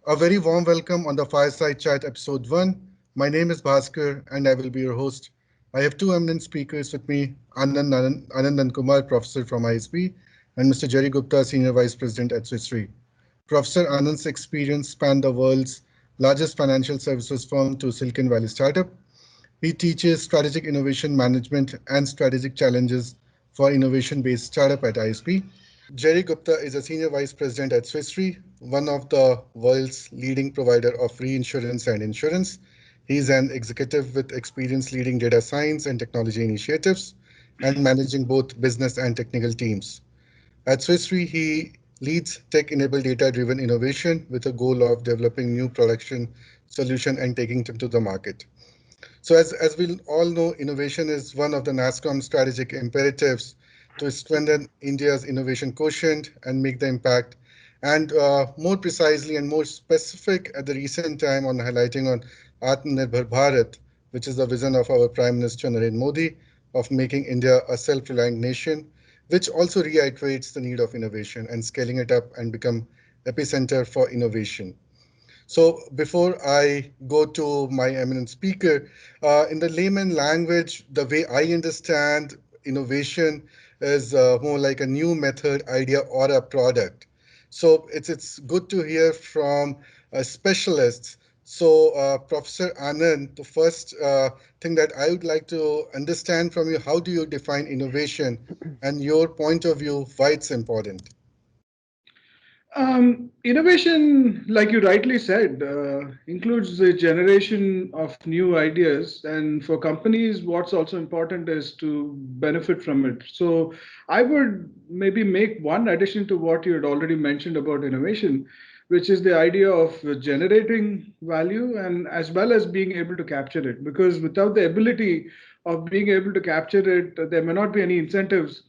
A very warm welcome on the Fireside Chat episode 1. My name is Bhaskar and I will be your host. I have two eminent speakers with me, Anand Kumar, professor from ISB, and Mr. Jerry Gupta, senior vice president at Swiss Re. Professor Anand's experience spanned the world's largest financial services firm to Silicon Valley startup. He teaches strategic innovation management and strategic challenges for innovation-based startup at ISB. Jerry Gupta is a senior vice president at Swiss Re, one of the world's leading provider of reinsurance and insurance. He's an executive with experience leading data science and technology initiatives and managing both business and technical teams. At Swiss Re, he leads tech-enabled data-driven innovation with a goal of developing new production solution and taking them to the market. So as we all know, innovation is one of the NASSCOM strategic imperatives to strengthen India's innovation quotient and make the impact. And more precisely and more specific at the recent time on highlighting on Atmanirbhar Bharat, which is the vision of our Prime Minister Narendra Modi of making India a self-reliant nation, which also reiterates the need of innovation and scaling it up and become epicenter for innovation. So before I go to my eminent speaker, in the layman language, the way I understand innovation is more like a new method, idea, or a product. So it's good to hear from specialists. So Professor Anand, the first thing that I would like to understand from you, how do you define innovation and your point of view, why it's important? Innovation, like you rightly said, includes the generation of new ideas. And for companies, what's also important is to benefit from it. So I would maybe make one addition to what you had already mentioned about innovation, which is the idea of generating value and as well as being able to capture it. Because without the ability of being able to capture it, there may not be any incentives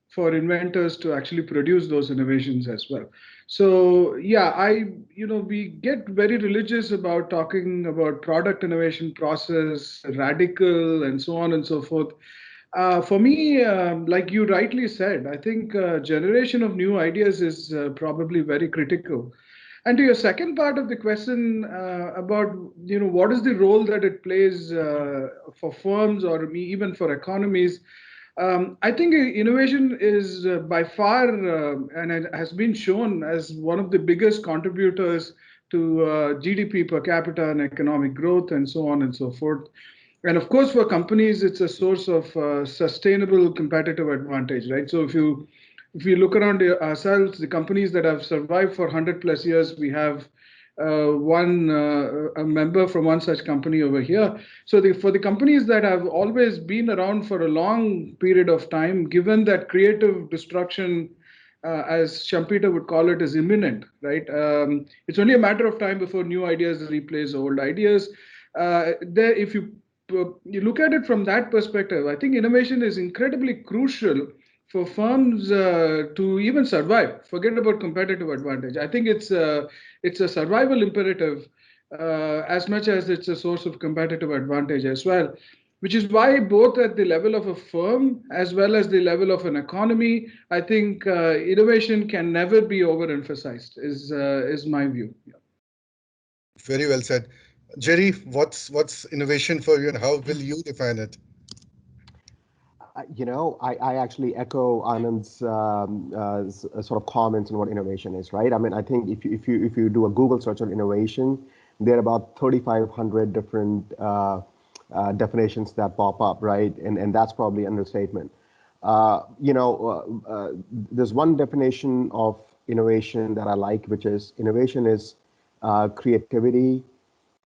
for inventors to actually produce those innovations as well. So yeah, we get very religious about talking about product innovation process, radical, and so on and so forth. For me, like you rightly said, I think generation of new ideas is probably very critical. And to your second part of the question about what is the role that it plays for firms or even for economies, I think innovation is by far and it has been shown as one of the biggest contributors to GDP per capita and economic growth and so on and so forth. And of course, for companies, it's a source of sustainable competitive advantage, right? So if you look around ourselves, the companies that have survived for 100 plus years, we have one a member from one such company over here. So for the companies that have always been around for a long period of time, given that creative destruction, as Shampita would call it, is imminent, right? It's only a matter of time before new ideas replace old ideas. If you look at it from that perspective, I think innovation is incredibly crucial for firms to even survive. Forget about competitive advantage. I think it's a survival imperative as much as it's a source of competitive advantage as well. Which is why both at the level of a firm as well as the level of an economy, I think innovation can never be overemphasized. Is my view. Yeah. Very well said. Jerry, what's innovation for you and how will you define it? I actually echo Anand's sort of comments on what innovation is, right? I mean, I think if you do a Google search on innovation, there are about 3,500 different definitions that pop up, right? And that's probably an understatement. There's one definition of innovation that I like, which is innovation is creativity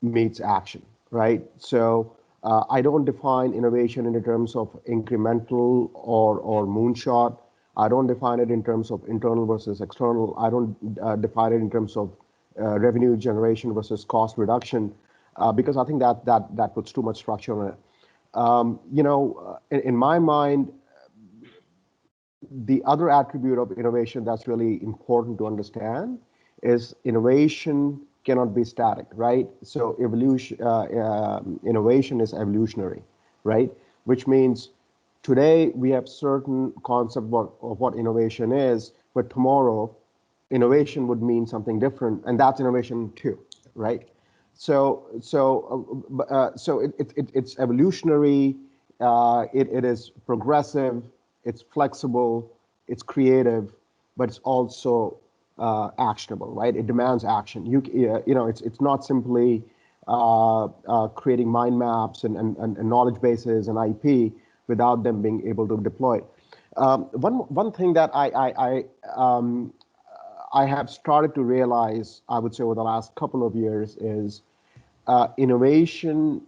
meets action, right? So I don't define innovation in the terms of incremental or moonshot. I don't define it in terms of internal versus external. I don't define it in terms of revenue generation versus cost reduction, because I think that puts too much structure on it. In my mind, the other attribute of innovation that's really important to understand is innovation cannot be static, right? So innovation is evolutionary, right? Which means today we have certain concept of what innovation is, but tomorrow innovation would mean something different, and that's innovation too, right? It's evolutionary, it is progressive, it's flexible, it's creative, but it's also actionable, right? It demands action. It's not simply creating mind maps and knowledge bases and IP without them being able to deploy it. One thing that I have started to realize, I would say, over the last couple of years is innovation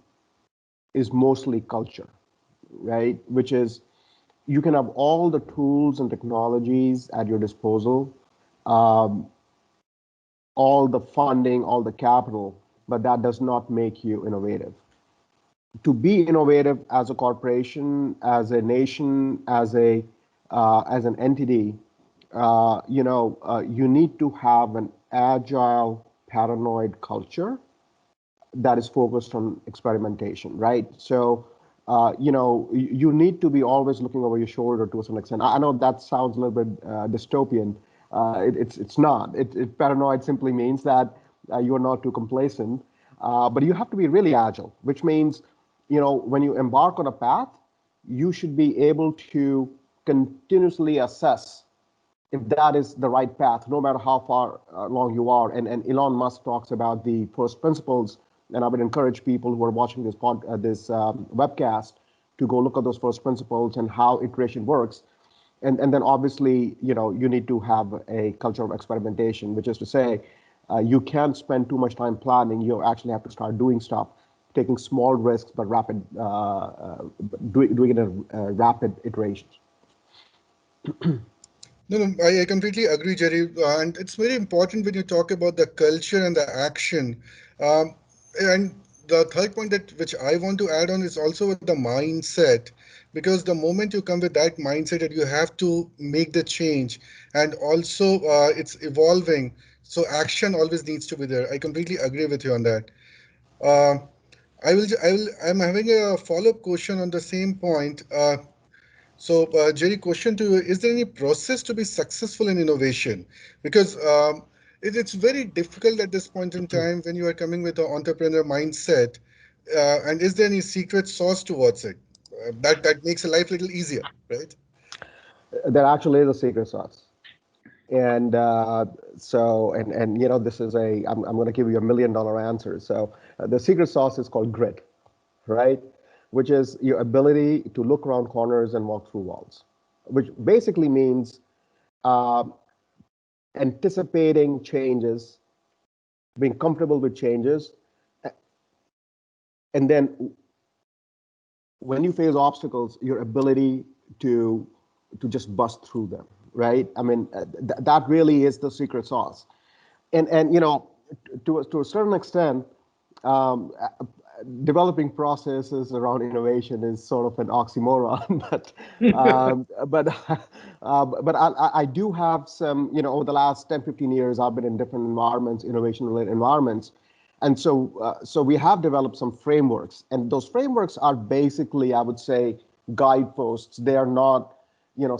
is mostly culture, right? Which is you can have all the tools and technologies at your disposal, um, all the funding, all the capital, but that does not make you innovative. To be innovative as a corporation, as a nation, as an entity, you need to have an agile, paranoid culture that is focused on experimentation, right? So, you need to be always looking over your shoulder to a certain extent. I know that sounds a little bit dystopian. It's not. Paranoid simply means that you are not too complacent, but you have to be really agile, which means, when you embark on a path, you should be able to continuously assess if that is the right path, no matter how far along you are. And Elon Musk talks about the first principles, and I would encourage people who are watching this webcast to go look at those first principles and how iteration works. And then obviously, you need to have a culture of experimentation, which is to say, you can't spend too much time planning. You actually have to start doing stuff, taking small risks, but doing it in rapid iterations. No, no, I completely agree, Jerry. And it's very important when you talk about the culture and the action. Um, and the third point that which I want to add on is also the mindset, because the moment you come with that mindset that you have to make the change, and also it's evolving, so action always needs to be there. I completely agree with you on that. Uh, I'm having a follow-up question on the same point. Jerry, question to you: is there any process to be successful in innovation? Because it's very difficult at this point in time when you are coming with an entrepreneur mindset. And is there any secret sauce towards it that makes a life a little easier, right? There actually is a secret sauce. And this is I'm going to give you $1 million answer. So the secret sauce is called grit, right? Which is your ability to look around corners and walk through walls, which basically means uh, anticipating changes, being comfortable with changes, and then when you face obstacles, your ability to just bust through them, right? I mean, that really is the secret sauce. And to a certain extent, um, developing processes around innovation is sort of an oxymoron, but I do have some, over the last 10, 15 years, I've been in different environments, innovation related environments. And so we have developed some frameworks, and those frameworks are basically, I would say, guideposts. They are not,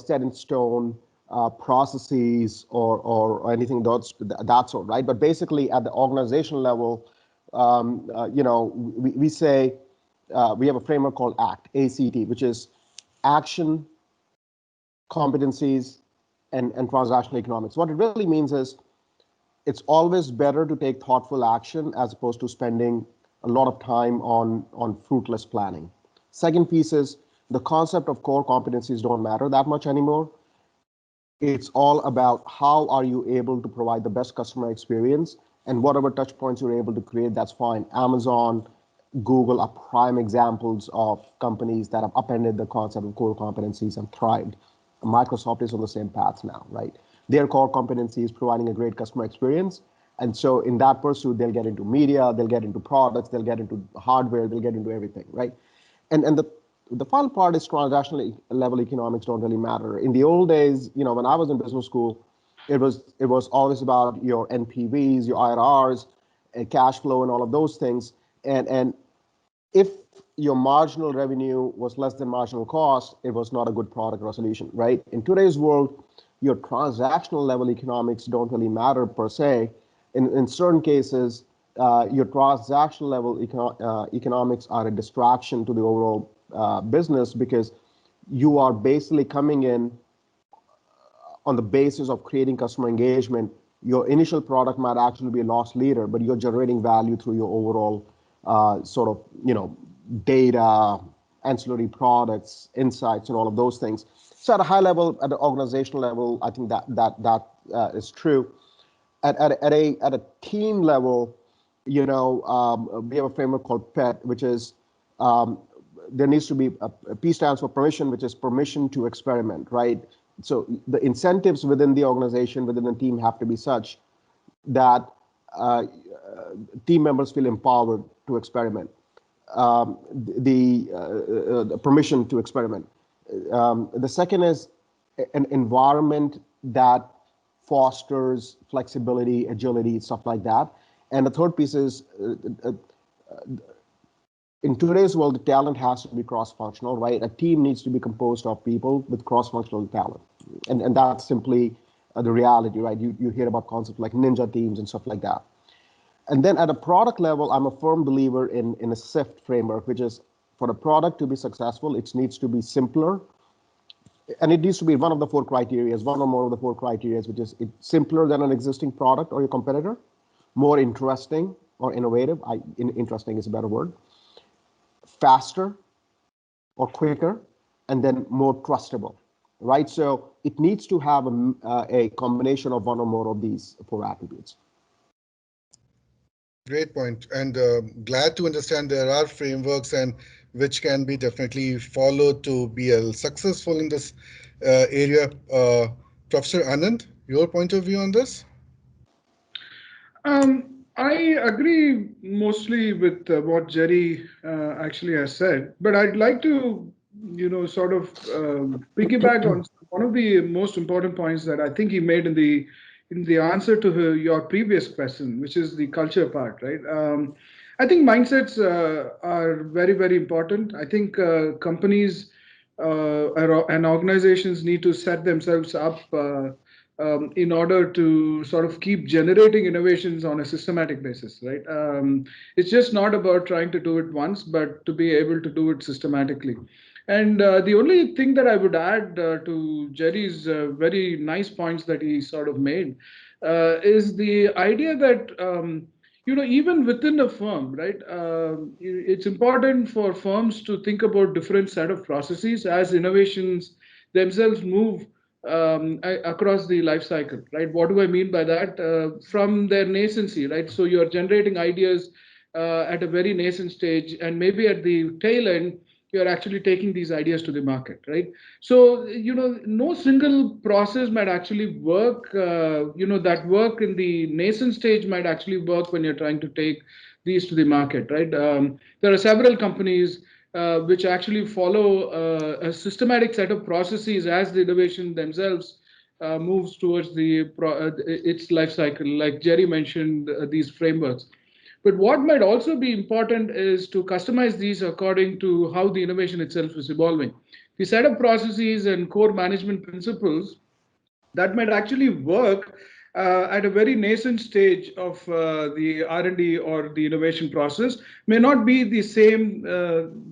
set in stone processes or anything that sort, right? But basically, at the organizational level, we say we have a framework called ACT, which is action, competencies, and transactional economics. What it really means is it's always better to take thoughtful action as opposed to spending a lot of time on fruitless planning. Second piece is the concept of core competencies don't matter that much anymore. It's all about how are you able to provide the best customer experience, and whatever touch points you're able to create, that's fine. Amazon, Google are prime examples of companies that have upended the concept of core competencies and thrived. Microsoft is on the same path now, right? Their core competency is providing a great customer experience. And so in that pursuit, they'll get into media, they'll get into products, they'll get into hardware, they'll get into everything, right? And the final part is transactional level economics don't really matter. In the old days, when I was in business school, it was always about your NPVs, your IRRs, and cash flow, and all of those things. And if your marginal revenue was less than marginal cost, it was not a good product or a solution, right? In today's world, your transactional level economics don't really matter per se. In certain cases, your transactional level economics are a distraction to the overall business, because you are basically coming in on the basis of creating customer engagement. Your initial product might actually be a loss leader, but you're generating value through your overall sort of, data, ancillary products, insights, and all of those things. So at a high level, at the organizational level, I think that is true. At a team level, we have a framework called PET, which is there needs to be a P stands for permission, which is permission to experiment, right? So the incentives within the organization, within the team, have to be such that team members feel empowered to experiment. The permission to experiment. The second is an environment that fosters flexibility, agility, stuff like that. And the third piece is, in today's world, the talent has to be cross-functional, right? A team needs to be composed of people with cross-functional talent. And that's simply the reality, right? You hear about concepts like ninja teams and stuff like that. And then at a product level, I'm a firm believer in a SIFT framework, which is, for a product to be successful, it needs to be simpler. And it needs to be one of the four criteria, one or more of the four criteria, which is it's simpler than an existing product or your competitor, more interesting or innovative. Interesting is a better word. Faster or quicker, and then more trustable, right? So it needs to have a combination of one or more of these four attributes. Great point, and glad to understand there are frameworks and which can be definitely followed to be successful in this area. Professor Anand, your point of view on this? I agree mostly with what Jerry actually has said, but I'd like to, sort of piggyback on one of the most important points that I think he made in the answer to your previous question, which is the culture part, right? I think mindsets are very, very important. I think companies and organizations need to set themselves up in order to sort of keep generating innovations on a systematic basis, right? It's just not about trying to do it once, but to be able to do it systematically. And the only thing that I would add to Jerry's very nice points that he sort of made is the idea that even within a firm, right? It's important for firms to think about different set of processes as innovations themselves move across the life cycle, right? What do I mean by that? From their nascency, right? So you're generating ideas at a very nascent stage, and maybe at the tail end, you're actually taking these ideas to the market, right? So, no single process might actually work. That work in the nascent stage might actually work when you're trying to take these to the market, right? There are several companies which actually follow a systematic set of processes as the innovation themselves moves towards its life cycle. Like Jerry mentioned, these frameworks. But what might also be important is to customize these according to how the innovation itself is evolving. The set of processes and core management principles that might actually work at a very nascent stage of the R&D or the innovation process may not be the same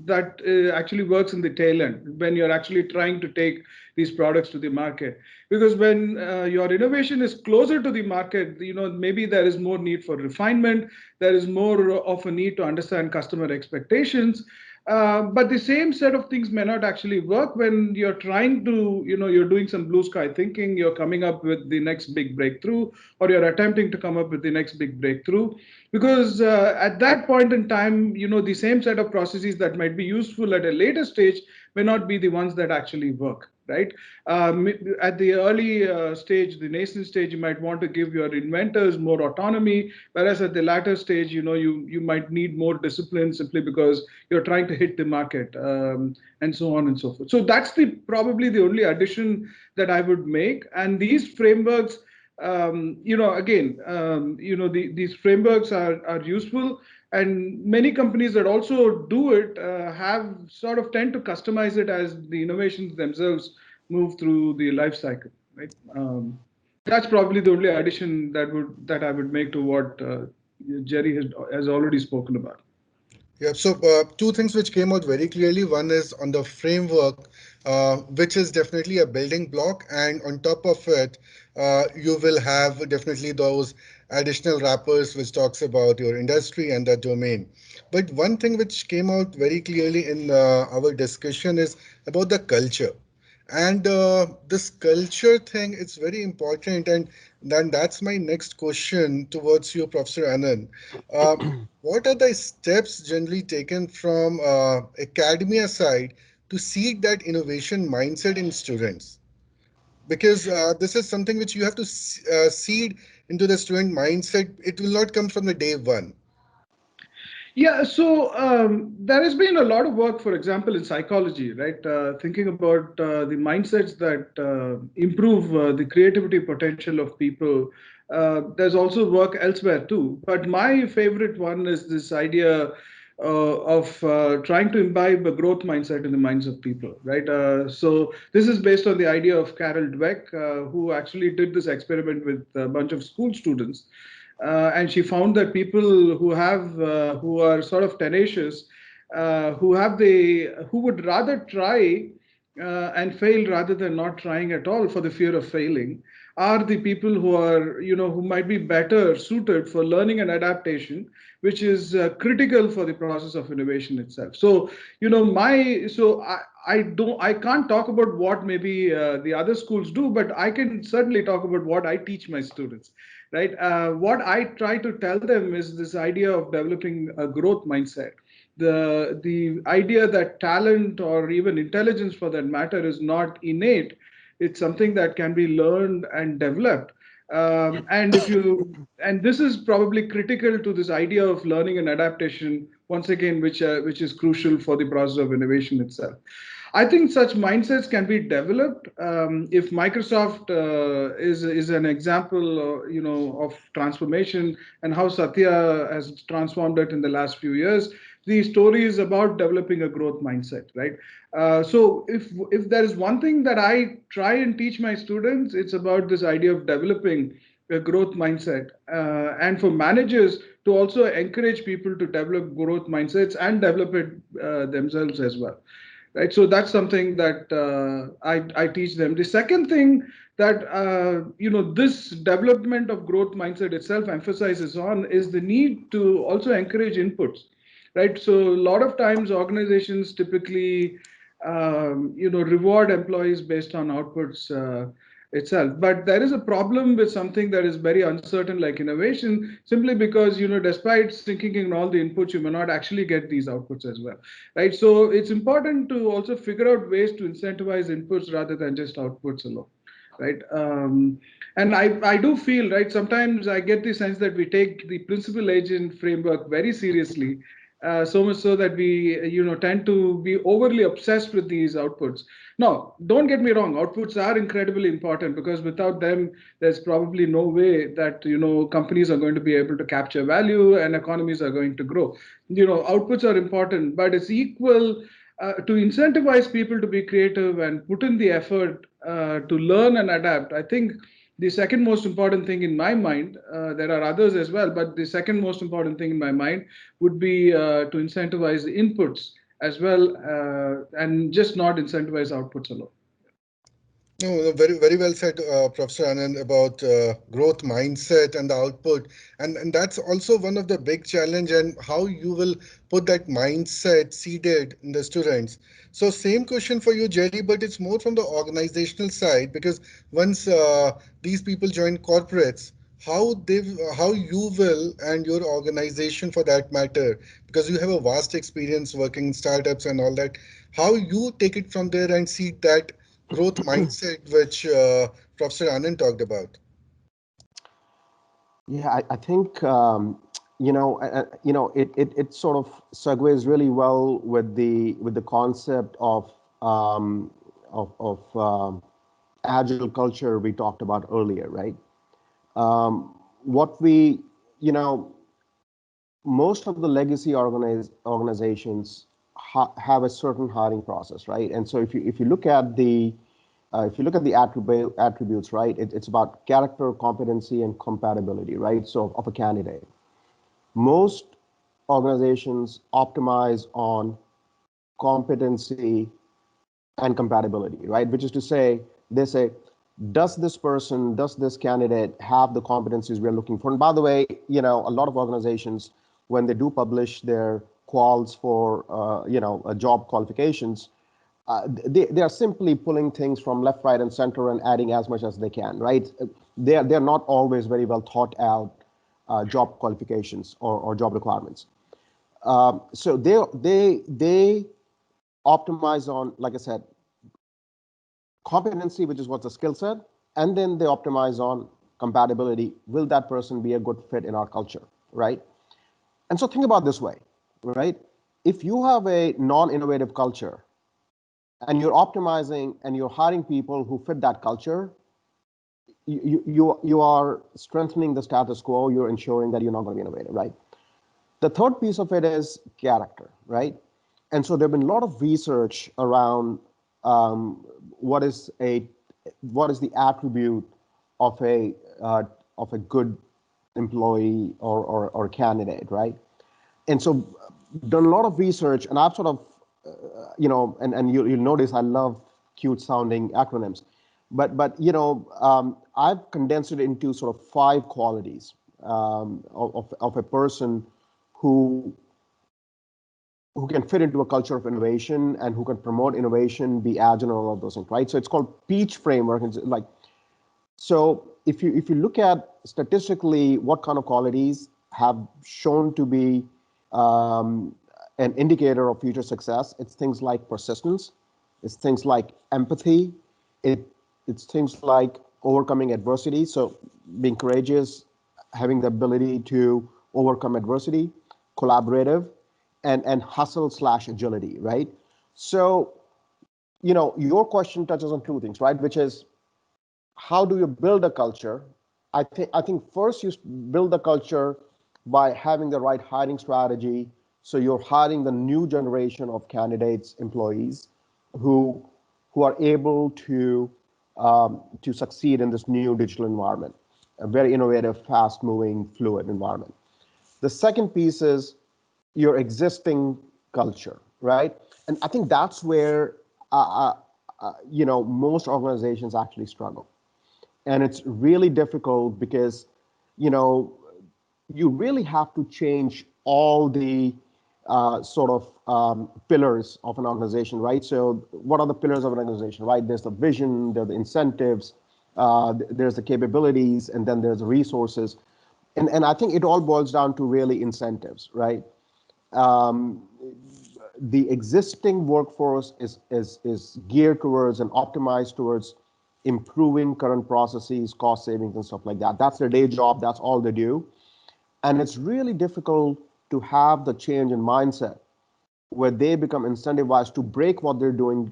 that actually works in the tail end when you're actually trying to take these products to the market. Because when your innovation is closer to the market, maybe there is more need for refinement, there is more of a need to understand customer expectations. But the same set of things may not actually work when you're trying to, you're doing some blue sky thinking, you're coming up with the next big breakthrough, or you're attempting to come up with the next big breakthrough. Because at that point in time, the same set of processes that might be useful at a later stage may not be the ones that actually work, right? At the early stage, the nascent stage, you might want to give your inventors more autonomy, whereas at the latter stage, you might need more discipline simply because you're trying to hit the market, and so on and so forth. So that's probably the only addition that I would make. And these frameworks, these frameworks are useful. And many companies that also do it have sort of tend to customize it as the innovations themselves move through the life cycle. right? That's probably the only addition that I would make to what Jerry has already spoken about. Yeah, so two things which came out very clearly. One is on the framework, which is definitely a building block, and on top of it, you will have definitely those additional wrappers which talks about your industry and the domain. But one thing which came out very clearly in our discussion is about the culture. And this culture thing, it's very important. And then that's my next question towards you, Professor Anand. Uh, what are the steps generally taken from academia side to seed that innovation mindset in students? Because this is something which you have to seed into the student mindset. It will not come from the day one. Yeah, so there has been a lot of work, for example, in psychology, right? Thinking about the mindsets that improve the creativity potential of people. There's also work elsewhere too. But my favorite one is this idea of trying to imbibe a growth mindset in the minds of people, right? So this is based on the idea of Carol Dweck, who actually did this experiment with a bunch of school students, and she found that people who are sort of tenacious, who would rather try and fail rather than not trying at all for the fear of failing, are the people who are, who might be better suited for learning and adaptation, which is critical for the process of innovation itself. So my so I can't talk about what maybe the other schools do, but I can certainly talk about what I teach my students, right? What I try to tell them is this idea of developing a growth mindset. The idea that talent or even intelligence, for that matter, is not innate. It's something that can be learned and developed. And this is probably critical to this idea of learning and adaptation, once again, which is crucial for the process of innovation itself. I think such mindsets can be developed. If Microsoft is an example, of transformation and how Satya has transformed it in the last few years, the story is about developing a growth mindset, right? So if there is one thing that I try and teach my students, it's about this idea of developing a growth mindset, and for managers to also encourage people to develop growth mindsets and develop it themselves as well, right? So that's something that I teach them. The second thing that this development of growth mindset itself emphasizes on is the need to also encourage inputs, right? So a lot of times organizations typically reward employees based on outputs itself, but there is a problem with something that is very uncertain like innovation, simply because despite sinking in all the inputs, you may not actually get these outputs as well, right? So it's important to also figure out ways to incentivize inputs rather than just outputs alone, right? And I do feel, right, sometimes I get the sense that we take the principal agent framework very seriously, so much so that we tend to be overly obsessed with these outputs. Now, don't get me wrong, outputs are incredibly important, because without them there's probably no way that companies are going to be able to capture value and economies are going to grow. Outputs are important, but it's equal to incentivize people to be creative and put in the effort to learn and adapt. I think the second most important thing in my mind, there are others as well, but the second most important thing in my mind would be to incentivize the inputs as well, and just not incentivize outputs alone. No, no, very, very well said, Professor Anand, about growth mindset and the output. And that's also one of the big challenge and how you will put that mindset seeded in the students. So same question for you, Jerry, but it's more from the organizational side, because once these people join corporates, how you will, and your organization for that matter, because you have a vast experience working in startups and all that, how you take it from there and see that growth mindset which Professor Anand talked about. Yeah, I think it sort of segues really well with the concept of agile culture we talked about earlier, right? What we you know Most of the legacy organizations have a certain hiring process, right? And so if you look at if you look at the attributes, right, it's about character, competency, and compatibility, right? So of a candidate, most organizations optimize on competency and compatibility, right? Which is to say, they say, does this candidate have the competencies we're looking for? And by the way, a lot of organizations, when they do publish their quals for, job qualifications, they are simply pulling things from left, right, and center and adding as much as they can, right? They're not always very well thought out job qualifications or job requirements. So they optimize on, like I said, competency, which is what's the skill set, and then they optimize on compatibility. Will that person be a good fit in our culture, right? And so think about this way, right? If you have a non-innovative culture and you're optimizing and you're hiring people who fit that culture, you are strengthening the status quo. You're ensuring that you're not going to be innovative, right? The third piece of it is character, right? And so there've been a lot of research around um, what is the attribute of a good employee or candidate, right? And so done a lot of research, and I've sort of and you'll notice I love cute sounding acronyms, but I've condensed it into sort of 5 qualities of a person who who can fit into a culture of innovation and who can promote innovation, be agile, and all of those things, right? So it's called Peach framework. It's like, so if you look at statistically what kind of qualities have shown to be an indicator of future success, it's things like persistence, it's things like empathy, it's things like overcoming adversity. So being courageous, having the ability to overcome adversity, collaborative, and hustle slash agility, right? So, your question touches on 2 things, right? Which is, how do you build a culture? I think first you build the culture by having the right hiring strategy. So you're hiring the new generation of candidates, employees, who who are able to succeed in this new digital environment, a very innovative, fast-moving, fluid environment. The second piece is your existing culture, right? And I think that's where most organizations actually struggle, and it's really difficult because you know you really have to change all the sort of pillars of an organization, right? So what are the pillars of an organization, right? There's the vision, there's the incentives, there's the capabilities, and then there's the resources. And I think it all boils down to really incentives, right? um, the existing workforce is geared towards and optimized towards improving current processes, cost savings, and stuff like that. That's their day job. That's all they do. And it's really difficult to have the change in mindset where they become incentivized to break what they're doing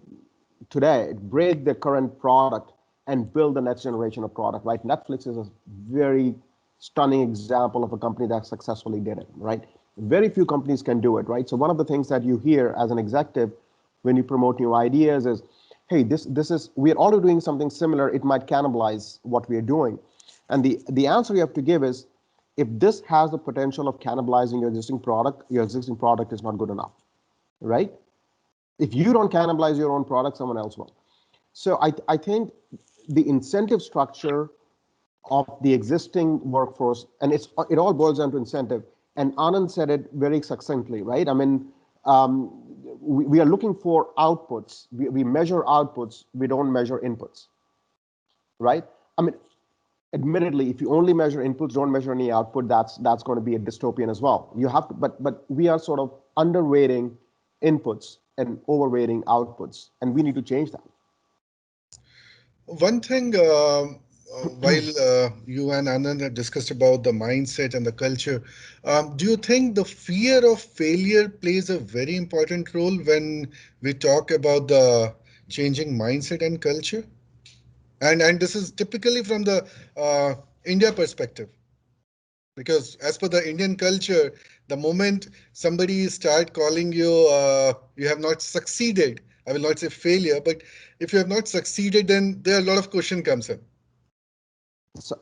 today, break the current product, and build the next generation of product, right? Netflix is a very stunning example of a company that successfully did it, right? Very few companies can do it, right? So one of the things that you hear as an executive when you promote new ideas is, hey, this is, we're already doing something similar, it might cannibalize what we are doing. And the answer you have to give is, if this has the potential of cannibalizing your existing product is not good enough, right? If you don't cannibalize your own product, someone else will. So I think the incentive structure of the existing workforce, and it all boils down to incentive. And Anand said it very succinctly, right? I mean, we are looking for outputs. We measure outputs. We don't measure inputs, right? I mean, admittedly, if you only measure inputs, don't measure any output, that's going to be a dystopian as well. You have to, but we are sort of underweighting inputs and overweighting outputs, and we need to change that. One thing, while you and Anand have discussed about the mindset and the culture, do you think the fear of failure plays a very important role when we talk about the changing mindset and culture? And this is typically from the India perspective, because as per the Indian culture, the moment somebody start calling you, you have not succeeded, I will not say failure, but if you have not succeeded, then there are a lot of question comes in. So,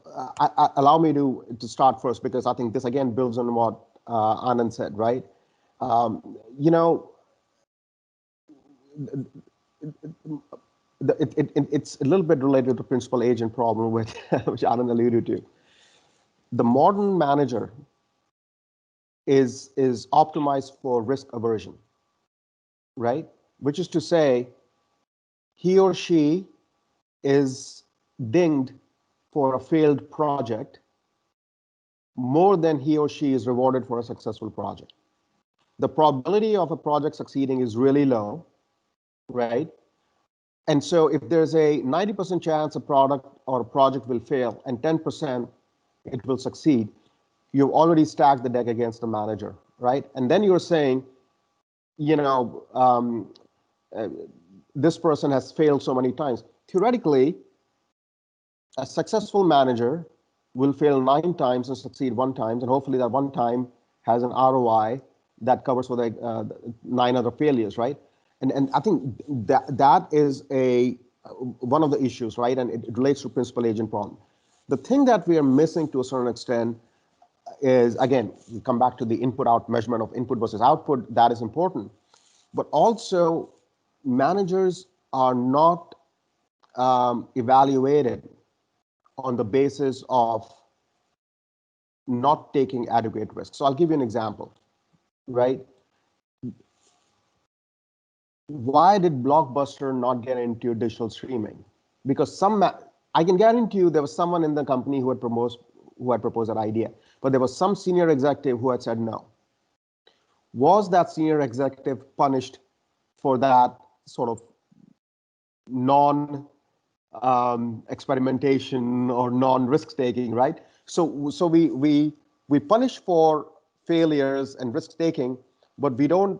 allow me to start first, because I think this again builds on what Anand said, right? You know, it's a little bit related to principal agent problem, which which Anand alluded to. The modern manager is optimized for risk aversion, right? Which is to say, he or she is dinged for a failed project more than he or she is rewarded for a successful project. The probability of a project succeeding is really low, right? And so if there's a 90% chance a product or a project will fail and 10% it will succeed, you've already stacked the deck against the manager, right? And then you're saying, you know, uh, this person has failed so many times. Theoretically, a successful manager will fail 9 times and succeed 1 time, and hopefully that 1 time has an ROI that covers for the 9 other failures, right? And I think that is one of the issues, right? And it relates to principal agent problem. The thing that we are missing to a certain extent is, again, we come back to the input out measurement of input versus output. That is important, but also managers are not evaluated on the basis of not taking adequate risk. So I'll give you an example, right? Why did Blockbuster not get into digital streaming? Because I can guarantee you there was someone in the company who had proposed that idea, but there was some senior executive who had said no. Was that senior executive punished for that sort of non experimentation or non-risk taking, right? So we punish for failures and risk taking, but we don't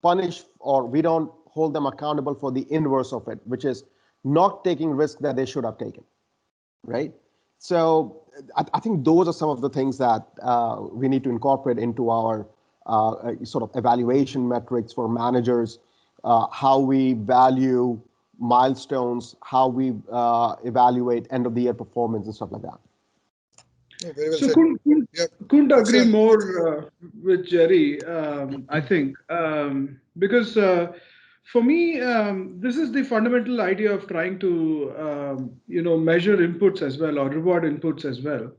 punish or we don't hold them accountable for the inverse of it, which is not taking risk that they should have taken, right? So I think those are some of the things that we need to incorporate into our sort of evaluation metrics for managers, how we value milestones, how we evaluate end of the year performance and stuff like that. Oh, very well So said. Yeah, couldn't agree Bhaskar. more with Jerry. I think because for me, this is the fundamental idea of trying to measure inputs as well or reward inputs as well.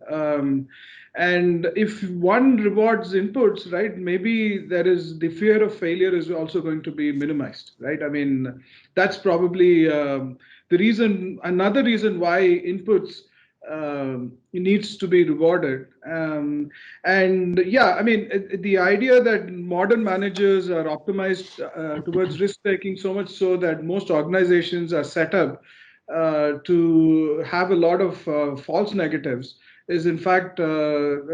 And if one rewards inputs, right, maybe there is the fear of failure is also going to be minimized, right? I mean, that's probably the reason. Another reason why inputs needs to be rewarded. And yeah, I mean, the idea that modern managers are optimized towards risk taking so much so that most organizations are set up to have a lot of false negatives is in fact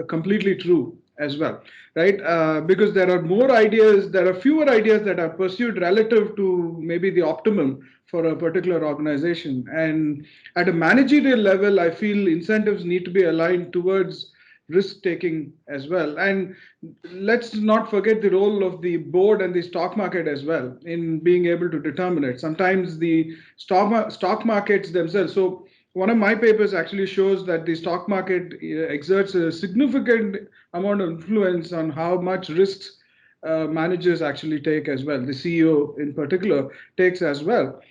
completely true as well, right? Because there are more ideas, there are fewer ideas that are pursued relative to maybe the optimum for a particular organization. And at a managerial level, I feel incentives need to be aligned towards risk taking as well. And let's not forget the role of the board and the stock market as well in being able to determine it. Sometimes the stock markets themselves. So one of my papers actually shows that the stock market exerts a significant amount of influence on how much risks managers actually take as well. The CEO in particular takes as well.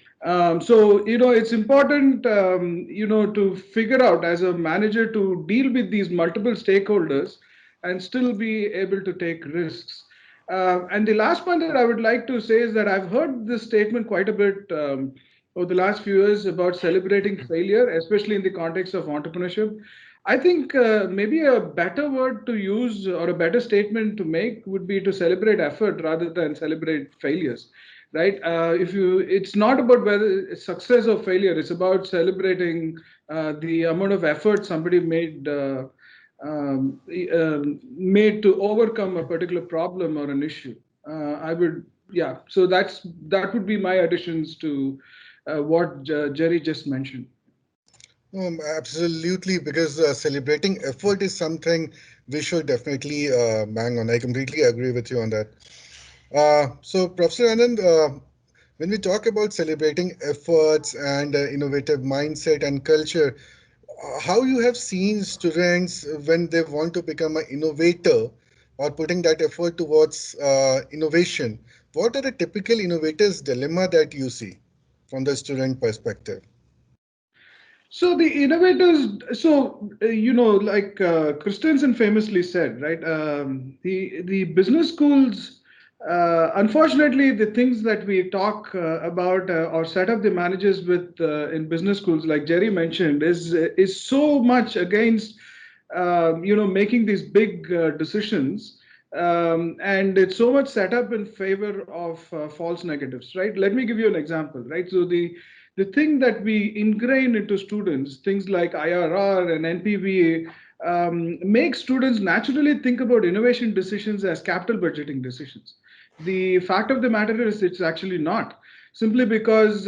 So, it's important, to figure out as a manager to deal with these multiple stakeholders and still be able to take risks. And the last point that I would like to say is that I've heard this statement quite a bit over the last few years about celebrating failure, especially in the context of entrepreneurship. I think maybe a better word to use or a better statement to make would be to celebrate effort rather than celebrate failures, right? It's not about whether it's success or failure. It's about celebrating the amount of effort somebody made to overcome a particular problem or an issue. Yeah. So that would be my additions to what Jerry just mentioned. Absolutely, because celebrating effort is something we should definitely bang on. I completely agree with you on that. So, Professor Anand, When we talk about celebrating efforts and innovative mindset and culture, how you have seen students when they want to become an innovator or putting that effort towards innovation, what are the typical innovators dilemma that you see from the student perspective? So the innovators, like Christensen famously said, right? The business schools, unfortunately, the things that we talk about or set up the managers with in business schools, like Jerry mentioned, is so much against, making these big decisions. And it's so much set up in favor of false negatives, right? Let me give you an example, right? So the thing that we ingrain into students, things like IRR and NPV, make students naturally think about innovation decisions as capital budgeting decisions. The fact of the matter is, it's actually not. Simply because,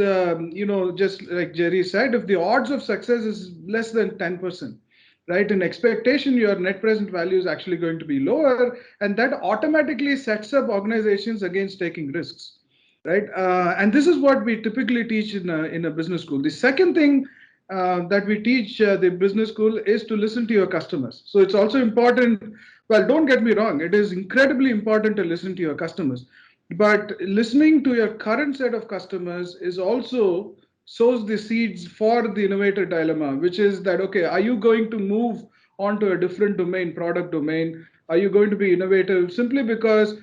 just like Jerry said, if the odds of success is less than 10%, right, in expectation, your net present value is actually going to be lower, and that automatically sets up organizations against taking risks, right? And this is what we typically teach in a business school. The second thing that we teach the business school is to listen to your customers. So it's also important. Well, don't get me wrong, it is incredibly important to listen to your customers, but listening to your current set of customers is also sows the seeds for the innovator dilemma, which is that, okay, are you going to move on to a different domain, product domain? Are you going to be innovative? Simply because,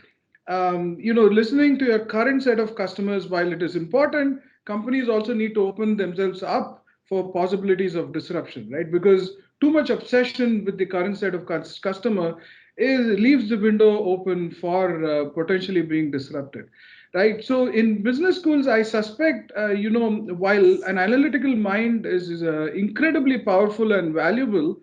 listening to your current set of customers, while it is important, companies also need to open themselves up for possibilities of disruption, right? Because too much obsession with the current set of customer leaves the window open for potentially being disrupted, right? So in business schools, I suspect, while an analytical mind is incredibly powerful and valuable,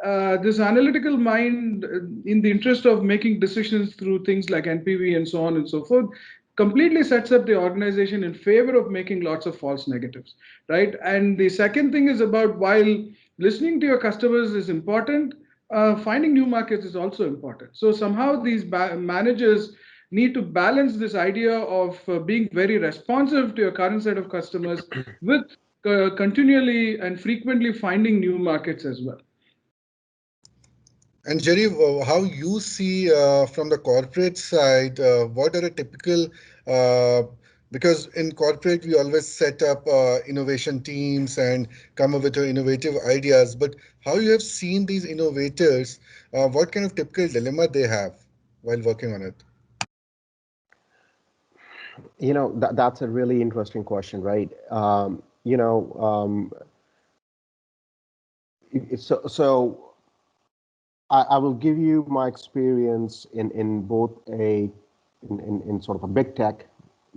this analytical mind, in the interest of making decisions through things like NPV and so on and so forth, completely sets up the organization in favor of making lots of false negatives, right? And the second thing is about, while listening to your customers is important, finding new markets is also important. So somehow these managers need to balance this idea of being very responsive to your current set of customers with continually and frequently finding new markets as well. And Jerry, how you see from the corporate side, what are the typical, uh, because in corporate we always set up innovation teams and come up with innovative ideas, but how you have seen these innovators, what kind of typical dilemma they have while working on it? That's a really interesting question, right? So I will give you my experience in both in sort of a big tech.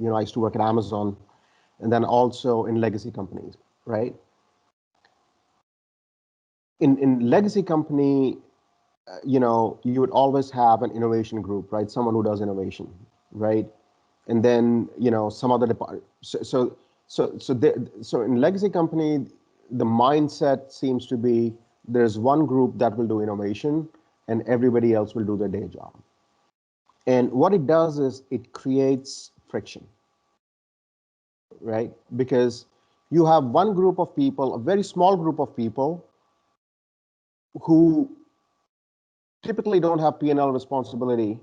I used to work at Amazon, and then also in legacy companies, right? In legacy company, you would always have an innovation group, right? Someone who does innovation, right? And then some other department. So in legacy company, the mindset seems to be there's one group that will do innovation, and everybody else will do their day job. And what it does is it creates friction, right? Because you have one group of people, a very small group of people, who typically don't have P&L responsibility,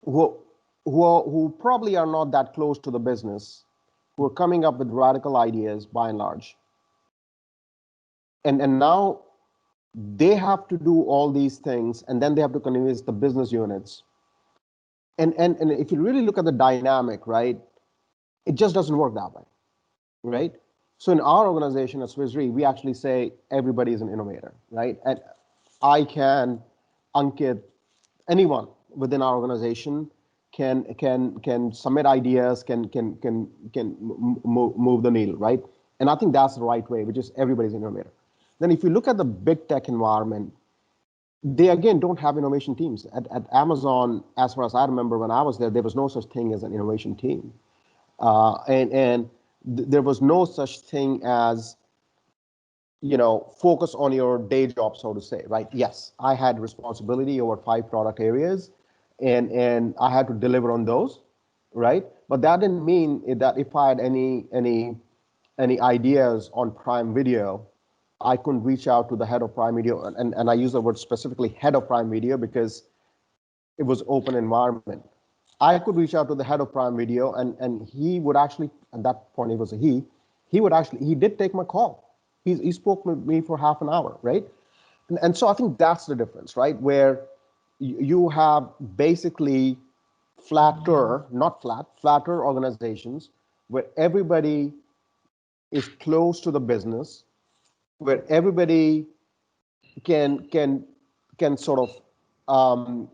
who who probably are not that close to the business, who are coming up with radical ideas by and large. And now they have to do all these things, and then they have to convince the business units. And if you really look at the dynamic, right, it just doesn't work that way, right? So in our organization at Swiss Re, we actually say everybody is an innovator, right? And I can, Ankit, anyone within our organization can submit ideas, can move the needle, right? And I think that's the right way, which is everybody's an innovator. Then if you look at the big tech environment, they again don't have innovation teams. At Amazon, as far as I remember, when I was there was no such thing as an innovation team, and there was no such thing as focus on your day job, so to say, right? Yes, I had responsibility over 5 product areas, and I had to deliver on those. right? But that didn't mean that if I had any ideas on Prime Video, I couldn't reach out to the head of Prime Video, and I use the word specifically head of Prime Video because it was open environment. I could reach out to the head of Prime Video, and he would actually, at that point it was a he would actually, he did take my call. He spoke with me for half an hour, right? And so I think that's the difference, right? Where you have basically flatter organizations where everybody is close to the business, where everybody can can can sort of um,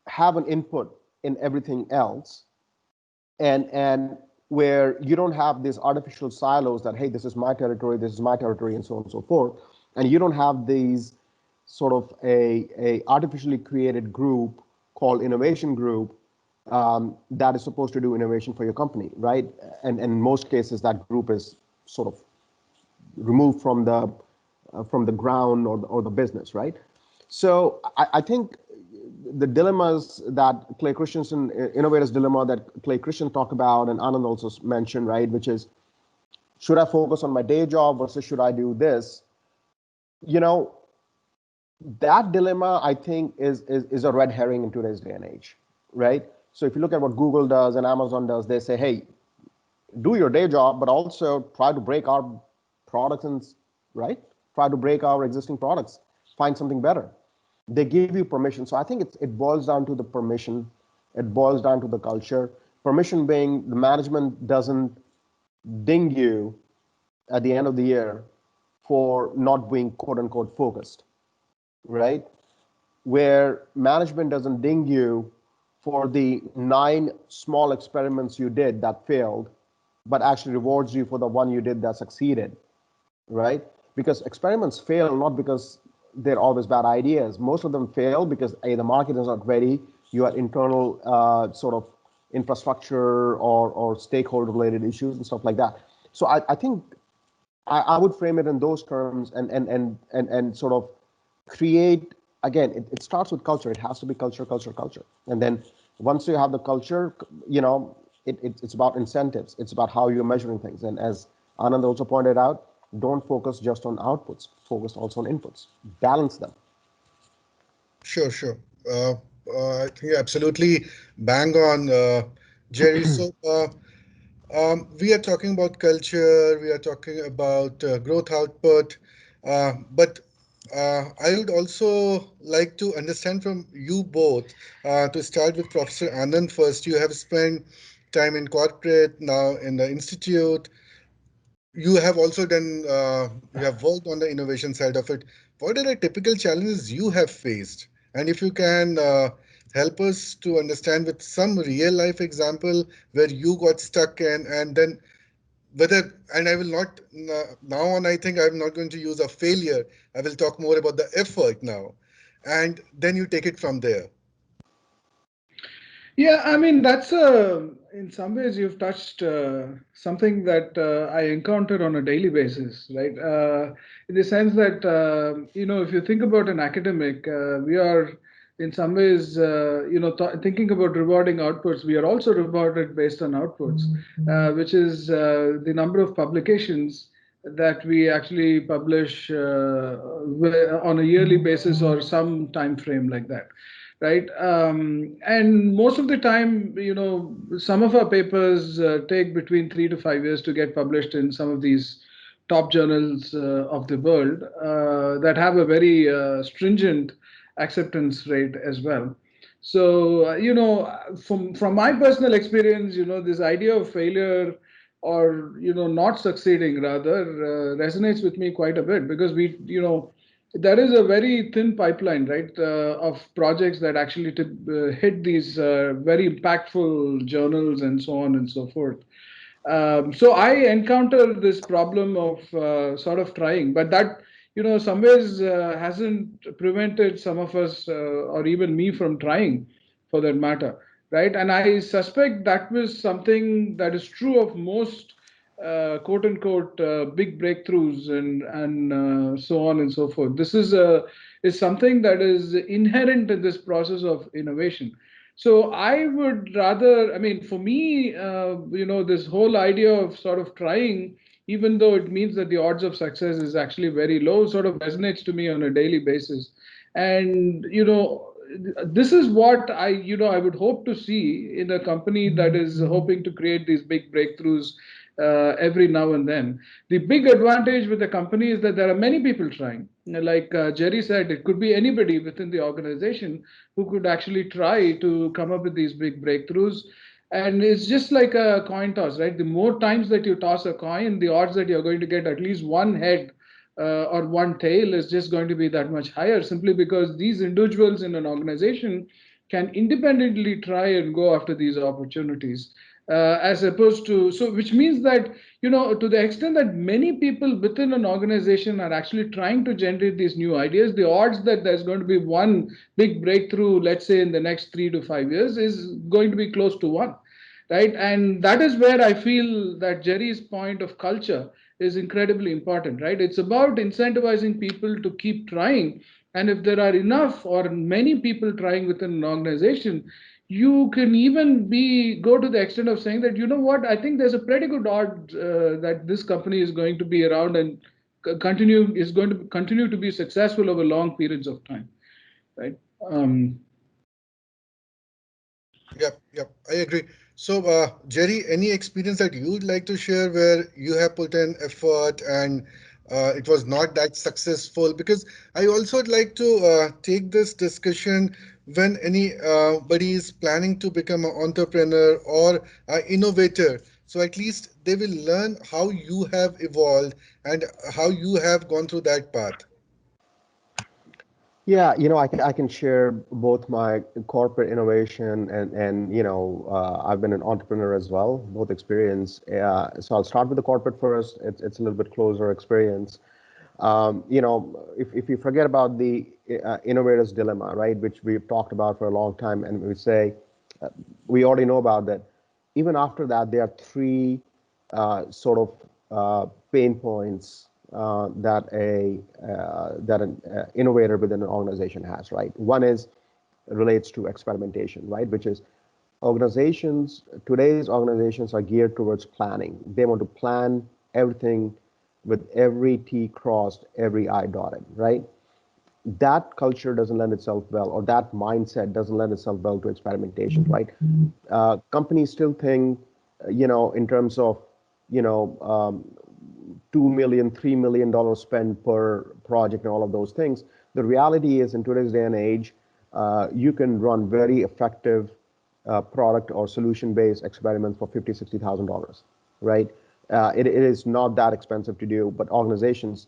have an input in everything else, and where you don't have these artificial silos that, hey, this is my territory, and so on and so forth, and you don't have these sort of a artificially created group called innovation group that is supposed to do innovation for your company, right? And in most cases, that group is sort of removed from the ground or the business, right? So I think the dilemmas that Clay Christensen, innovators dilemma that Clay Christensen talked about, and Anand also mentioned, right, which is, should I focus on my day job versus should I do this? You know, that dilemma, I think, is a red herring in today's day and age, right? So if you look at what Google does and Amazon does, they say, hey, do your day job, but also try to break our products and, right? Try to break our existing products, find something better. They give you permission. So I think it boils down to the permission. It boils down to the culture. Permission being the management doesn't ding you at the end of the year for not being quote unquote focused, right? Where management doesn't ding you for the 9 small experiments you did that failed, but actually rewards you for the one you did that succeeded, right? Because experiments fail not because they're always bad ideas. Most of them fail because A, the market is not ready, you have internal sort of infrastructure or stakeholder related issues and stuff like that. So I think I would frame it in those terms and sort of create, again, it starts with culture. It has to be culture, culture, culture. And then once you have the culture, it's about incentives. It's about how you're measuring things. And as Anand also pointed out, don't focus just on outputs, focus also on inputs, balance them. Sure, sure. I think you're absolutely bang on, Jerry. So we are talking about culture, we are talking about growth output, but I would also like to understand from you both. To start with Professor Anand first, you have spent time in corporate, now in the institute. You have also done, you have worked on the innovation side of it. What are the typical challenges you have faced? And if you can help us to understand with some real life example where you got stuck in, and then whether, and I will not, now on, I think I'm not going to use a failure. I will talk more about the effort now. And then you take it from there. Yeah, I mean, in some ways, you've touched something that I encounter on a daily basis, right? In the sense that, if you think about an academic, we are in some ways, thinking about rewarding outputs, we are also rewarded based on outputs, which is the number of publications that we actually publish on a yearly basis or some time frame like that, right? And most of the time, some of our papers take between 3 to 5 years to get published in some of these top journals of the world that have a very stringent acceptance rate as well. So, from my personal experience, this idea of failure or not succeeding rather resonates with me quite a bit, because there is a very thin pipeline, right, of projects that actually hit these very impactful journals and so on and so forth. So I encounter this problem of sort of trying, but that, some ways hasn't prevented some of us or even me from trying, for that matter, right? And I suspect that was something that is true of most quote unquote big breakthroughs and so on and so forth. This is something that is inherent in this process of innovation. So I would rather, I mean, for me, this whole idea of sort of trying, even though it means that the odds of success is actually very low, sort of resonates to me on a daily basis. And, this is what I would hope to see in a company that is hoping to create these big breakthroughs every now and then. The big advantage with the company is that there are many people trying. Like Jerry said, it could be anybody within the organization who could actually try to come up with these big breakthroughs. And it's just like a coin toss, right? The more times that you toss a coin, the odds that you're going to get at least one head or one tail is just going to be that much higher, simply because these individuals in an organization can independently try and go after these opportunities, as opposed to, so which means that, to the extent that many people within an organization are actually trying to generate these new ideas, the odds that there's going to be one big breakthrough, let's say in the next 3 to 5 years, is going to be close to one, right? And that is where I feel that Jerry's point of culture is incredibly important, right? It's about incentivizing people to keep trying. And if there are enough or many people trying within an organization, you can even go to the extent of saying that, you know what, I think there's a pretty good odd that this company is going to be around and going to continue to be successful over long periods of time, right? Yep, I agree. So, Jerry, any experience that you'd like to share where you have put in effort and it was not that successful? Because I also would like to take this discussion when anybody is planning to become an entrepreneur or an innovator. So at least they will learn how you have evolved and how you have gone through that path. Yeah, I can share both my corporate innovation and I've been an entrepreneur as well, both experience. So I'll start with the corporate first. It's a little bit closer experience. If you forget about the innovator's dilemma, right, which we've talked about for a long time, and we say we already know about that. Even after that, there are three sort of pain points that an innovator within an organization has, right? One is relates to experimentation, right, which is today's organizations are geared towards planning. They want to plan everything with every T crossed, every I dotted, right? That culture doesn't lend itself well, or that mindset doesn't lend itself well to experimentation, right? Companies still think, in terms of, you know, um, 2 million, $3 million spent per project and all of those things. The reality is, in today's day and age, you can run very effective product or solution-based experiments for $50,000, $60,000, right? It is not that expensive to do, but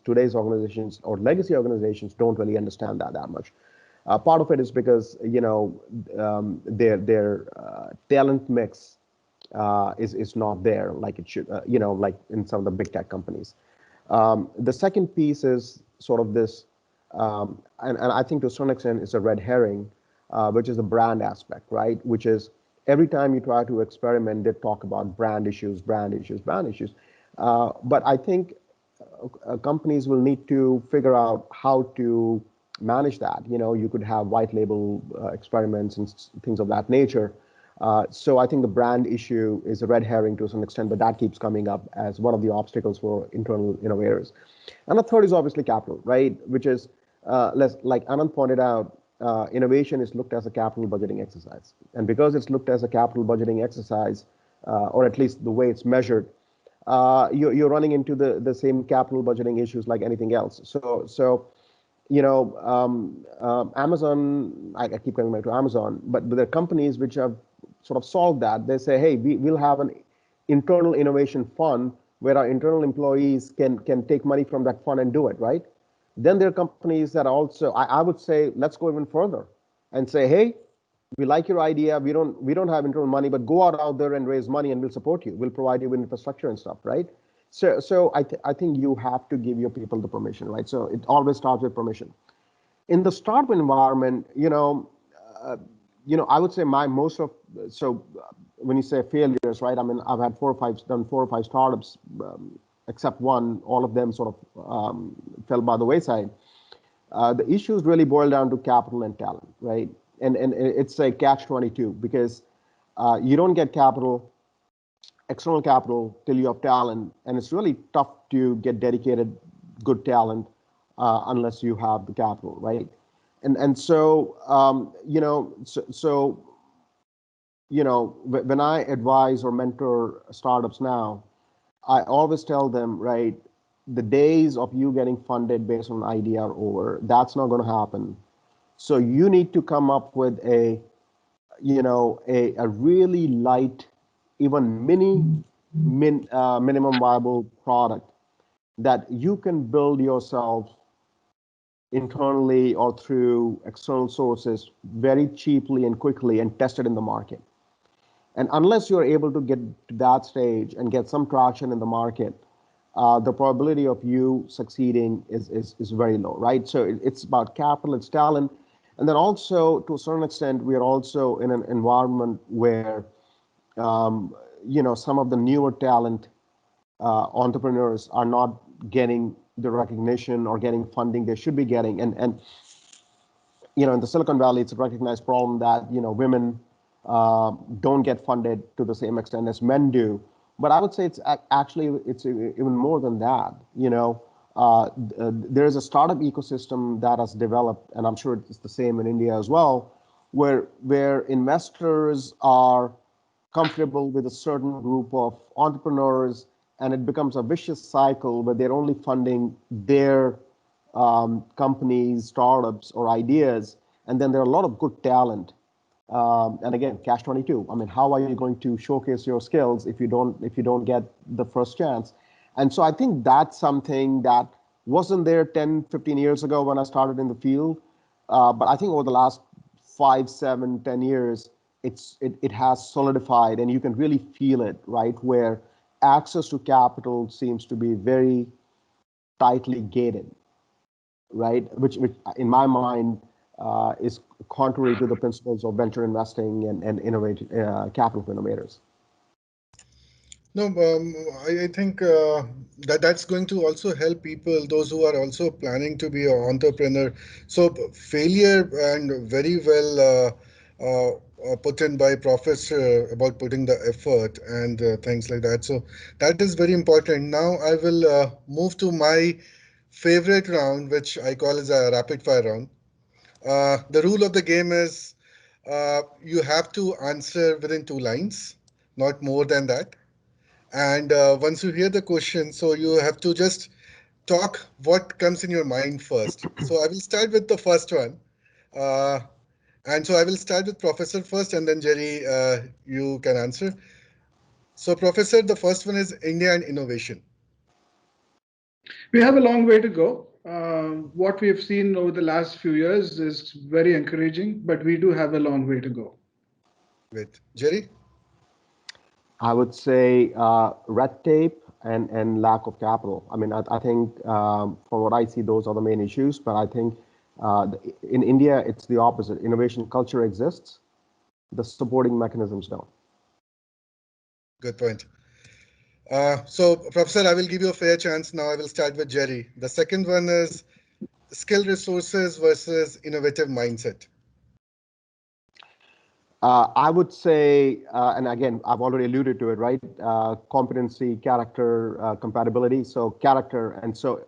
today's organizations or legacy organizations don't really understand that much. Part of it is because their talent mix is not there like it should, like in some of the big tech companies. The second piece is sort of this, and I think to a certain extent it's a red herring, which is the brand aspect, right? Which is every time you try to experiment, they talk about brand issues, brand issues, brand issues. But I think companies will need to figure out how to manage that. You could have white label experiments and things of that nature. So I think the brand issue is a red herring to some extent, but that keeps coming up as one of the obstacles for internal innovators. And the third is obviously capital, right? Which is, like Anand pointed out, innovation is looked as a capital budgeting exercise. And because it's looked as a capital budgeting exercise, or at least the way it's measured, you're running into the same capital budgeting issues like anything else. So Amazon, I keep coming back to Amazon, but there are companies which have sort of solved that. They say, hey, we'll have an internal innovation fund where our internal employees can take money from that fund and do it, right? Then there are companies that also, I would say, let's go even further and say, hey, we like your idea. We don't have internal money, but go out there and raise money, and we'll support you. We'll provide you with infrastructure and stuff, right? So I think you have to give your people the permission, right? So it always starts with permission. In the startup environment, I would say when you say failures, right? I mean, I've had done 4 or 5 startups, except one. All of them sort of fell by the wayside. The issues really boil down to capital and talent, right? and it's a catch-22 because you don't get capital, external capital, till you have talent, and it's really tough to get dedicated, good talent unless you have the capital, right? And so when I advise or mentor startups now, I always tell them, right, the days of you getting funded based on an idea are over. That's not going to happen. So you need to come up with a really light, even minimum viable product that you can build yourself internally or through external sources very cheaply and quickly and test it in the market. And unless you're able to get to that stage and get some traction in the market, the probability of you succeeding is very low, right? So it's about capital, it's talent. And then also, to a certain extent, we are also in an environment where, some of the newer talent entrepreneurs are not getting the recognition or getting funding they should be getting. And in the Silicon Valley, it's a recognized problem that, women don't get funded to the same extent as men do. But I would say it's even more than that. There is a startup ecosystem that has developed, and I'm sure it's the same in India as well, where investors are comfortable with a certain group of entrepreneurs, and it becomes a vicious cycle where they're only funding their companies, startups, or ideas, and then there are a lot of good talent. And again, catch 22. I mean, how are you going to showcase your skills if you don't get the first chance? And so I think that's something that wasn't there 10, 15 years ago when I started in the field. But I think over the last 5, 7, 10 years, it has solidified, and you can really feel it, right? Where access to capital seems to be very tightly gated, right? Which in my mind is contrary to the principles of venture investing and innovate capital for innovators. No, I think that's going to also help people, those who are also planning to be an entrepreneur. So failure, and very well put in by Professor about putting the effort and things like that. So that is very important. Now I will move to my favorite round, which I call as a rapid fire round. The rule of the game is you have to answer within 2 lines, not more than that. And once you hear the question, so you have to just talk what comes in your mind first. So I will start with the first one. Uh, and so I will start with Professor first, and then Jerry, you can answer. So, Professor, the first one is India and innovation. We have a long way to go. What we have seen over the last few years is very encouraging, but we do have a long way to go. With Jerry? I would say red tape and lack of capital. I mean, I think from what I see, those are the main issues. But I think in India, it's the opposite. Innovation culture exists, the supporting mechanisms don't. Good point. So, Professor, I will give you a fair chance now. I will start with Jerry. The second one is skill resources versus innovative mindset. I would say, and again, I've already alluded to it, right? Competency, character, compatibility. So character, and so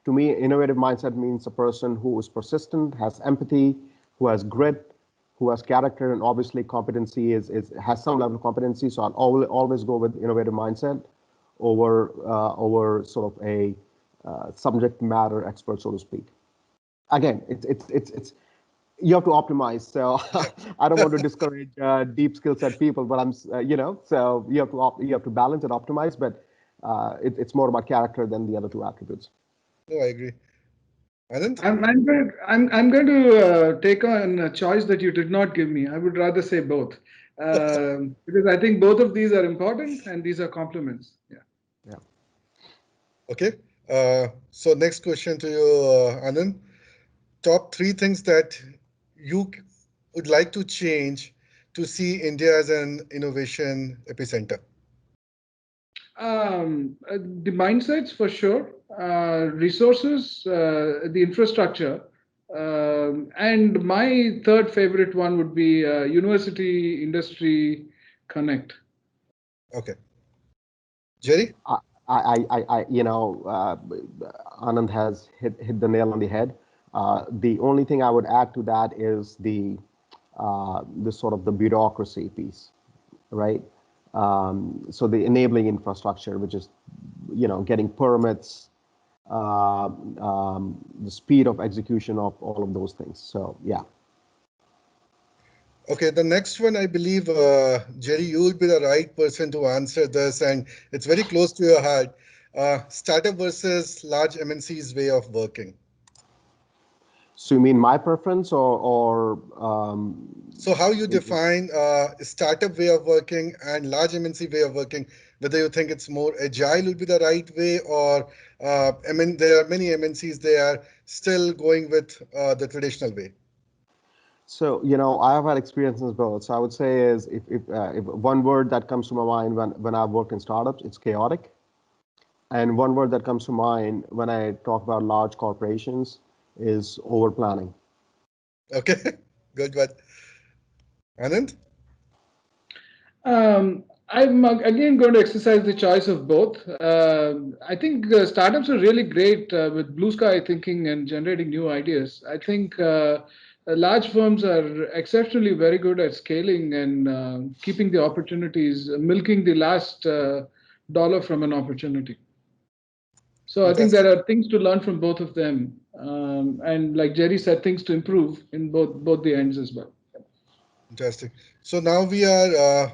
to me, innovative mindset means a person who is persistent, has empathy, who has grit, who has character, and obviously competency is has some level of competency. So I'll always go with innovative mindset over sort of a subject matter expert, so to speak. Again, it's you have to optimize. So I don't want to discourage deep skill set people, but so you have to balance and optimize. But it's more about character than the other two attributes. No, I agree. Anand? I'm going to take on a choice that you did not give me. I would rather say both, because I think both of these are important and these are complements. Yeah. Yeah. Okay. So next question to you, Anand. Top 3 things that you would like to change to see India as an innovation epicenter. The mindsets for sure, resources, the infrastructure, And my third favorite one would be University Industry Connect. Okay. Jerry? Anand has hit the nail on the head. The only thing I would add to that is the sort of the bureaucracy piece, right? So the enabling infrastructure, which is, getting permits, the speed of execution of all of those things. So yeah. Okay, the next one, I believe, Jerry, you will be the right person to answer this, and it's very close to your heart. Startup versus large MNC's way of working. So you mean my preference or So how you define startup way of working and large MNC way of working, whether you think it's more agile will be the right way, or I mean, there are many MNCs, they are still going with the traditional way. So, I have had experiences both. So I would say is if one word that comes to my mind when I've worked in startups, it's chaotic. And one word that comes to mind when I talk about large corporations is over planning. Okay, good, but Anand? I'm again going to exercise the choice of both. I think startups are really great with blue sky thinking and generating new ideas. I think large firms are exceptionally very good at scaling and keeping the opportunities, milking the last dollar from an opportunity. So I think there Fantastic. are things to learn from both of them, and like Jerry said, things to improve in both the ends as well. Fantastic. So now we are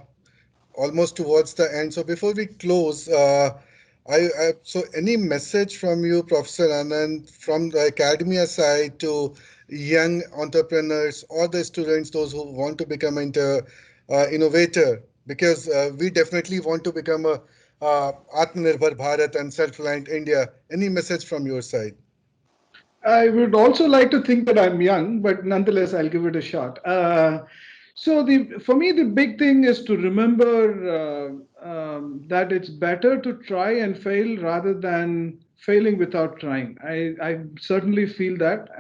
almost towards the end. So before we close, so any message from you, Professor Anand, from the academia side to young entrepreneurs or the students, those who want to become an innovator, because we definitely want to become a Atmanirbhar Bharat and self-reliant India. Any message from your side? I would also like to think that I'm young, but nonetheless, I'll give it a shot. For me, the big thing is to remember that it's better to try and fail rather than failing without trying. I certainly feel that.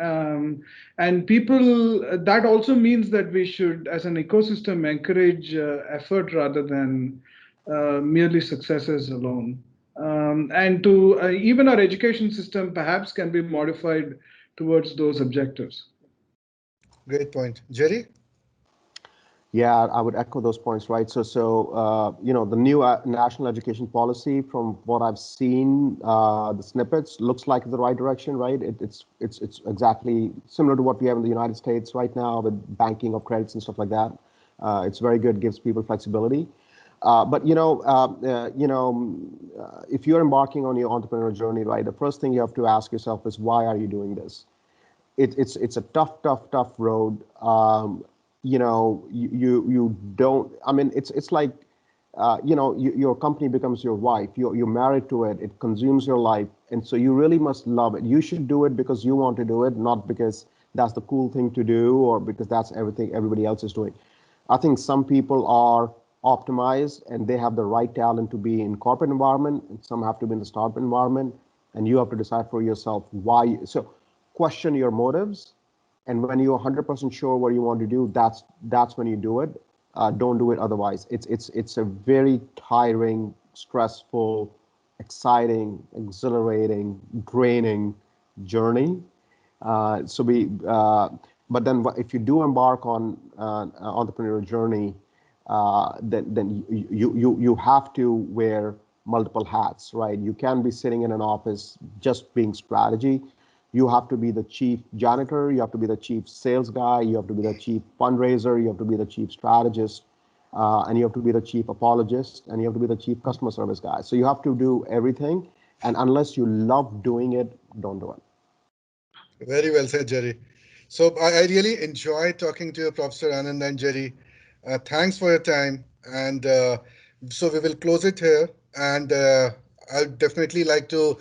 And people, that also means that we should, as an ecosystem, encourage effort rather than merely successes alone. And to even our education system perhaps can be modified towards those objectives. Great point. Jerry? Yeah, I would echo those points, right? The new national education policy, from what I've seen, the snippets looks like the right direction, right? It's exactly similar to what we have in the United States right now with banking of credits and stuff like that. It's very good, gives people flexibility. If you're embarking on your entrepreneurial journey, right, the first thing you have to ask yourself is, why are you doing this? It's a tough road. You don't. I mean, it's like, your company becomes your wife. You're married to it. It consumes your life, and so you really must love it. You should do it because you want to do it, not because that's the cool thing to do or because that's everything everybody else is doing. I think some people are optimized and they have the right talent to be in corporate environment, and some have to be in the startup environment, and you have to decide for yourself why. So question your motives, and when you're 100% sure what you want to do, that's when you do it. Don't do it otherwise. It's a very tiring, stressful, exciting, exhilarating, draining journey. So we, but then if you do embark on an entrepreneurial journey, then you have to wear multiple hats, right? You can be sitting in an office just being strategy. You have to be the chief janitor, you have to be the chief sales guy, you have to be the chief fundraiser, you have to be the chief strategist, and you have to be the chief apologist, and you have to be the chief customer service guy. So you have to do everything, and unless you love doing it, don't do it. Very well said, Jerry. So I really enjoyed talking to you, Professor Anand and Jerry. Thanks for your time. And so we will close it here. And I'd definitely like to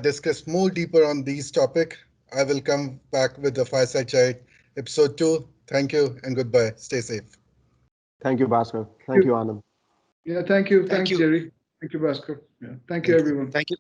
discuss more deeper on these topic. I will come back with the Fireside Chat episode 2. Thank you and goodbye. Stay safe. Thank you, Bhaskar. Thank Thank you, you. Anand. Yeah, thank you. Thank Thanks, you. Jerry. Thank you, Bhaskar. Yeah, thank you, Thank you. everyone. Thank you.